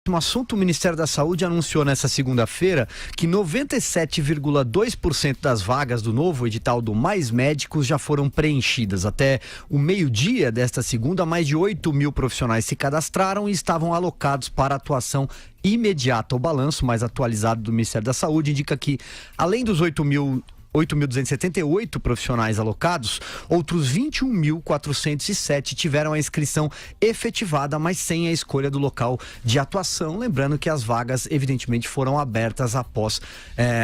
Um assunto, o Ministério da Saúde anunciou nesta segunda-feira que 97,2% das vagas do novo edital do Mais Médicos já foram preenchidas. Até o meio-dia desta segunda, mais de 8 mil profissionais se cadastraram e estavam alocados para atuação imediata. O balanço mais atualizado do Ministério da Saúde indica que, além dos 8.278 profissionais alocados, outros 21.407 tiveram a inscrição efetivada, mas sem a escolha do local de atuação. Lembrando que as vagas, evidentemente, foram abertas após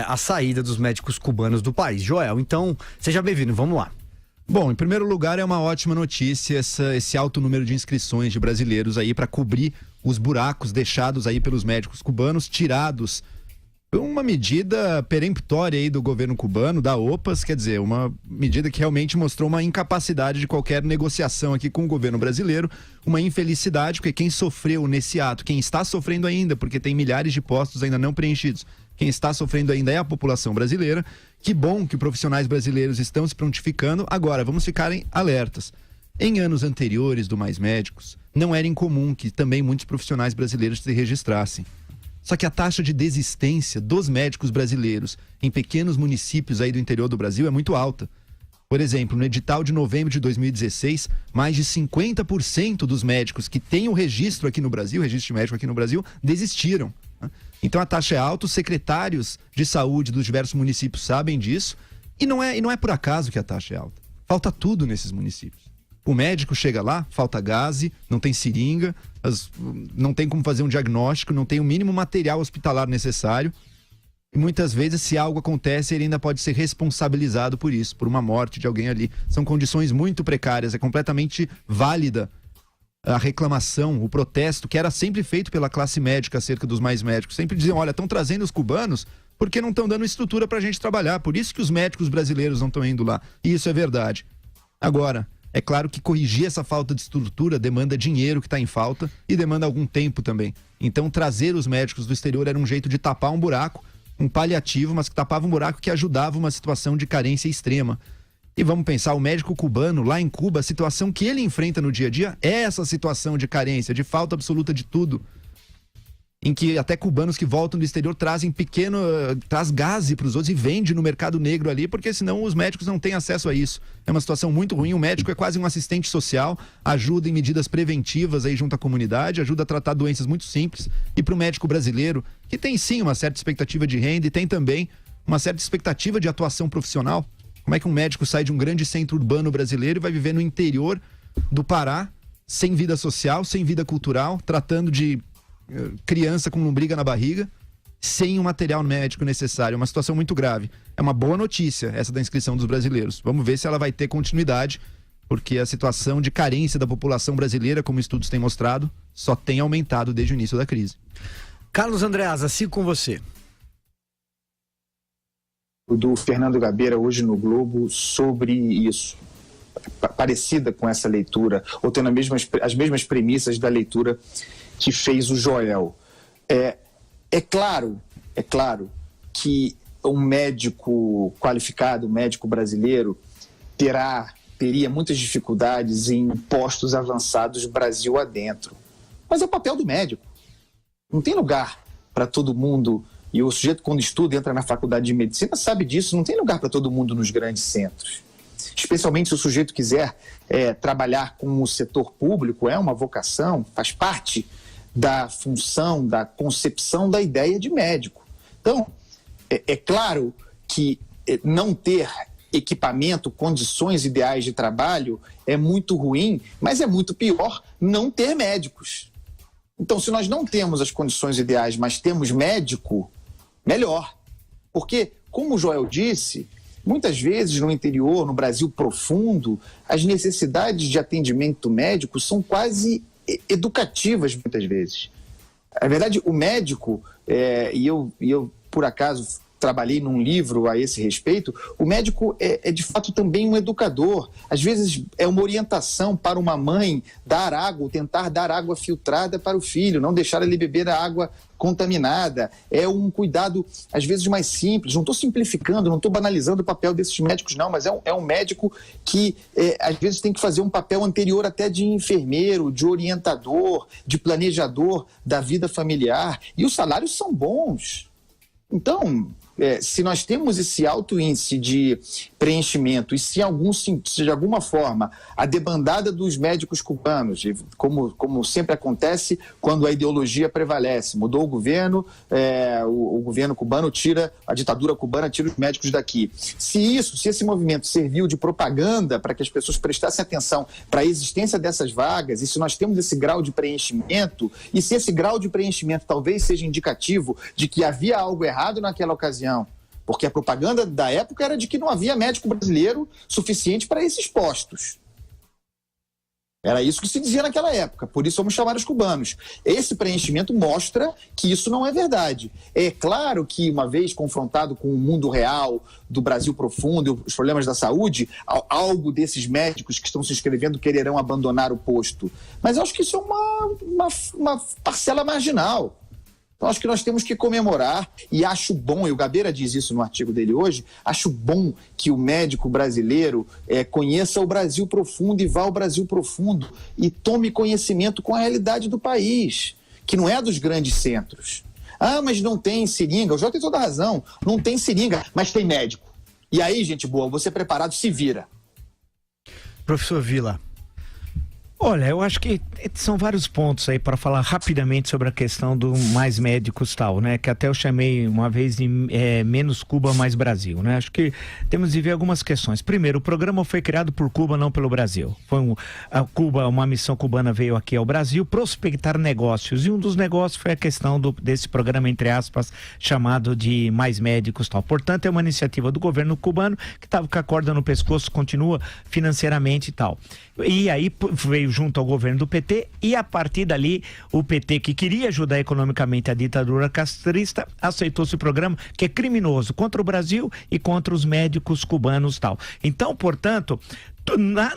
a saída dos médicos cubanos do país. Joel, então, seja bem-vindo, vamos lá. Bom, em primeiro lugar, é uma ótima notícia esse alto número de inscrições de brasileiros aí para cobrir os buracos deixados aí pelos médicos cubanos, tirados. Uma medida peremptória aí do governo cubano, da OPAS, quer dizer, uma medida que realmente mostrou uma incapacidade de qualquer negociação aqui com o governo brasileiro, uma infelicidade, porque quem sofreu nesse ato, quem está sofrendo ainda, porque tem milhares de postos ainda não preenchidos, quem está sofrendo ainda é a população brasileira. Que bom que profissionais brasileiros estão se prontificando. Agora, vamos ficarem alertas. Em anos anteriores do Mais Médicos, não era incomum que também muitos profissionais brasileiros se registrassem. Só que a taxa de desistência dos médicos brasileiros em pequenos municípios aí do interior do Brasil é muito alta. Por exemplo, no edital de novembro de 2016, mais de 50% dos médicos que têm o registro aqui no Brasil, registro de médico aqui no Brasil, desistiram. Então a taxa é alta, os secretários de saúde dos diversos municípios sabem disso, e não é por acaso que a taxa é alta. Falta tudo nesses municípios. O médico chega lá, falta gaze, não tem seringa, não tem como fazer um diagnóstico, não tem o mínimo material hospitalar necessário. E muitas vezes, se algo acontece, ele ainda pode ser responsabilizado por isso, por uma morte de alguém ali. São condições muito precárias, é completamente válida a reclamação, o protesto, que era sempre feito pela classe médica acerca dos Mais Médicos. Sempre diziam, olha, estão trazendo os cubanos porque não estão dando estrutura pra gente trabalhar, por isso que os médicos brasileiros não estão indo lá. E isso é verdade. Agora, é claro que corrigir essa falta de estrutura demanda dinheiro que está em falta e demanda algum tempo também. Então, trazer os médicos do exterior era um jeito de tapar um buraco, um paliativo, mas que tapava um buraco que ajudava uma situação de carência extrema. E vamos pensar, o médico cubano lá em Cuba, a situação que ele enfrenta no dia a dia é essa situação de carência, de falta absoluta de tudo. Em que até cubanos que voltam do exterior traz gaze para os outros e vende no mercado negro ali, porque senão os médicos não têm acesso a isso. É uma situação muito ruim. O médico é quase um assistente social, ajuda em medidas preventivas aí junto à comunidade, ajuda a tratar doenças muito simples. E para o médico brasileiro, que tem sim uma certa expectativa de renda e tem também uma certa expectativa de atuação profissional. Como é que um médico sai de um grande centro urbano brasileiro e vai viver no interior do Pará, sem vida social, sem vida cultural, tratando de criança com lombriga na barriga, sem o material médico necessário? É uma situação muito grave. É uma boa notícia essa da inscrição dos brasileiros. Vamos ver se ela vai ter continuidade, porque a situação de carência da população brasileira, como estudos têm mostrado, só tem aumentado desde o início da crise. Carlos Andreasa, sigo com você. Do Fernando Gabeira hoje no Globo sobre isso, parecida com essa leitura, ou tendo as mesmas premissas da leitura que fez o Joel. É claro que um médico qualificado, um médico brasileiro, teria muitas dificuldades em postos avançados Brasil adentro. Mas é o papel do médico. Não tem lugar para todo mundo, e o sujeito quando estuda, entra na faculdade de medicina, sabe disso, não tem lugar para todo mundo nos grandes centros. Especialmente se o sujeito quiser trabalhar com o setor público, é uma vocação, faz parte da função, da concepção da ideia de médico. Então, é claro que não ter equipamento, condições ideais de trabalho é muito ruim, mas é muito pior não ter médicos. Então, se nós não temos as condições ideais, mas temos médico, melhor. Porque, como o Joel disse, muitas vezes no interior, no Brasil profundo, as necessidades de atendimento médico são quase educativas muitas vezes. Na verdade, o médico, e eu por acaso trabalhei num livro a esse respeito, o médico é de fato também um educador. Às vezes é uma orientação para uma mãe dar água, tentar dar água filtrada para o filho, não deixar ele beber a água contaminada. É um cuidado, às vezes, mais simples. Não estou simplificando, não estou banalizando o papel desses médicos, não, mas é um médico que, às vezes, tem que fazer um papel anterior até de enfermeiro, de orientador, de planejador da vida familiar. E os salários são bons. Então, se nós temos esse alto índice de preenchimento e se de alguma forma a debandada dos médicos cubanos, como sempre acontece quando a ideologia prevalece, mudou o governo, o governo cubano tira, a ditadura cubana tira os médicos daqui. Se esse movimento serviu de propaganda para que as pessoas prestassem atenção para a existência dessas vagas, e se nós temos esse grau de preenchimento, e se esse grau de preenchimento talvez seja indicativo de que havia algo errado naquela ocasião, porque a propaganda da época era de que não havia médico brasileiro suficiente para esses postos. Era isso que se dizia naquela época, por isso vamos chamar os cubanos. Esse preenchimento mostra que isso não é verdade. É claro que, uma vez confrontado com o mundo real do Brasil profundo, os problemas da saúde, algo desses médicos que estão se inscrevendo quererão abandonar o posto. Mas eu acho que isso é uma parcela marginal. Então, acho que nós temos que comemorar, e acho bom, e o Gabeira diz isso no artigo dele hoje, acho bom que o médico brasileiro conheça o Brasil profundo e vá ao Brasil profundo e tome conhecimento com a realidade do país, que não é dos grandes centros. Ah, mas não tem seringa, o Jota tem toda a razão, não tem seringa, mas tem médico. E aí, gente boa, você preparado, se vira. Professor Vila. Olha, eu acho que são vários pontos aí para falar rapidamente sobre a questão do mais médicos tal, né? Que até eu chamei uma vez de menos Cuba, mais Brasil, né? Acho que temos de ver algumas questões. Primeiro, o programa foi criado por Cuba, não pelo Brasil. Uma missão cubana veio aqui ao Brasil prospectar negócios, e um dos negócios foi a questão desse programa, entre aspas, chamado de mais médicos tal. Portanto, é uma iniciativa do governo cubano que estava com a corda no pescoço, continua financeiramente e tal. E aí veio junto ao governo do PT, e a partir dali o PT, que queria ajudar economicamente a ditadura castrista, aceitou esse programa que é criminoso contra o Brasil e contra os médicos cubanos tal. Então, portanto,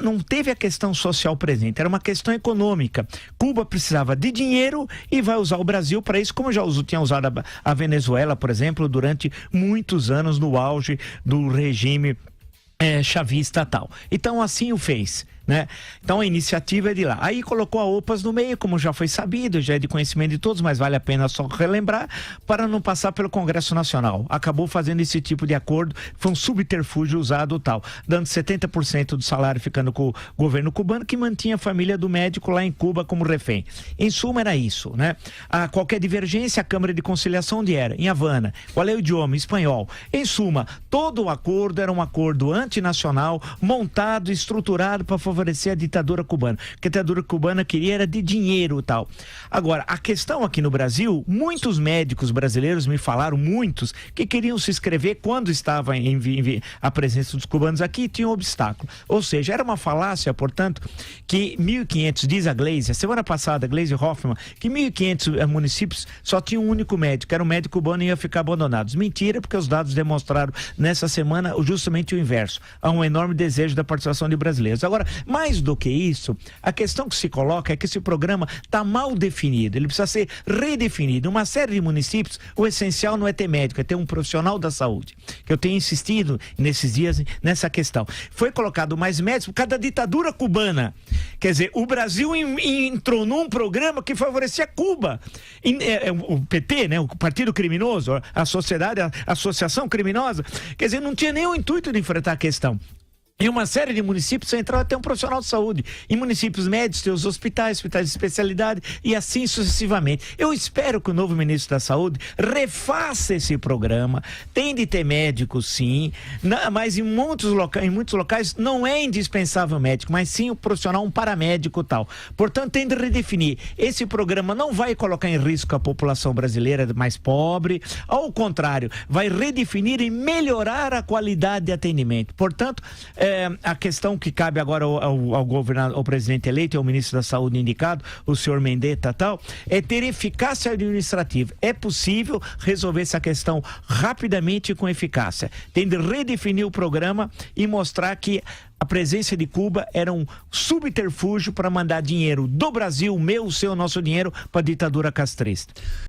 não teve a questão social presente, era uma questão econômica. Cuba precisava de dinheiro e vai usar o Brasil para isso, como já tinha usado a Venezuela, por exemplo, durante muitos anos no auge do regime chavista tal. Então, assim o fez, né? Então a iniciativa é de lá. Aí colocou a OPAS no meio, como já foi sabido, já é de conhecimento de todos, mas vale a pena só relembrar, para não passar pelo Congresso Nacional. Acabou fazendo esse tipo de acordo, foi um subterfúgio usado tal, dando 70% do salário ficando com o governo cubano, que mantinha a família do médico lá em Cuba como refém. Em suma, era isso, né? A qualquer divergência, a Câmara de Conciliação onde era? Em Havana. Qual é o idioma? Espanhol. Em suma, todo o acordo era um acordo antinacional, montado, estruturado para favorecer a ditadura cubana. O que a ditadura cubana queria era de dinheiro e tal. Agora, a questão aqui no Brasil, muitos médicos brasileiros me falaram, muitos, que queriam se inscrever quando estava a presença dos cubanos aqui, tinha um obstáculo. Ou seja, era uma falácia, portanto, que 1.500, diz a Gleisi, a semana passada, Gleisi Hoffmann, que 1.500 municípios só tinham um único médico, era um médico cubano e ia ficar abandonados. Mentira, porque os dados demonstraram nessa semana justamente o inverso. Há um enorme desejo da participação de brasileiros. Agora, mais do que isso, a questão que se coloca é que esse programa está mal definido, ele precisa ser redefinido. Uma série de municípios, o essencial não é ter médico, é ter um profissional da saúde, que eu tenho insistido nesses dias nessa questão. Foi colocado mais médicos por causa da ditadura cubana. Quer dizer, o Brasil entrou num programa que favorecia Cuba. O PT, né, o Partido Criminoso, a sociedade, a associação criminosa, quer dizer, não tinha nem o intuito de enfrentar a questão. Em uma série de municípios central tem um profissional de saúde. Em municípios médios tem os hospitais de especialidade e assim sucessivamente. Eu espero que o novo ministro da Saúde refaça esse programa. Tem de ter médicos, sim, mas em muitos locais não é indispensável médico, mas sim o profissional, um paramédico e tal. Portanto, tem de redefinir. Esse programa não vai colocar em risco a população brasileira mais pobre, ao contrário, vai redefinir e melhorar a qualidade de atendimento. Portanto, A questão que cabe agora ao governador, ao presidente eleito e ao ministro da Saúde indicado, o senhor Mendetta tal, é ter eficácia administrativa. É possível resolver essa questão rapidamente e com eficácia. Tem de redefinir o programa e mostrar que a presença de Cuba era um subterfúgio para mandar dinheiro do Brasil, meu, seu, nosso dinheiro, para a ditadura castrista.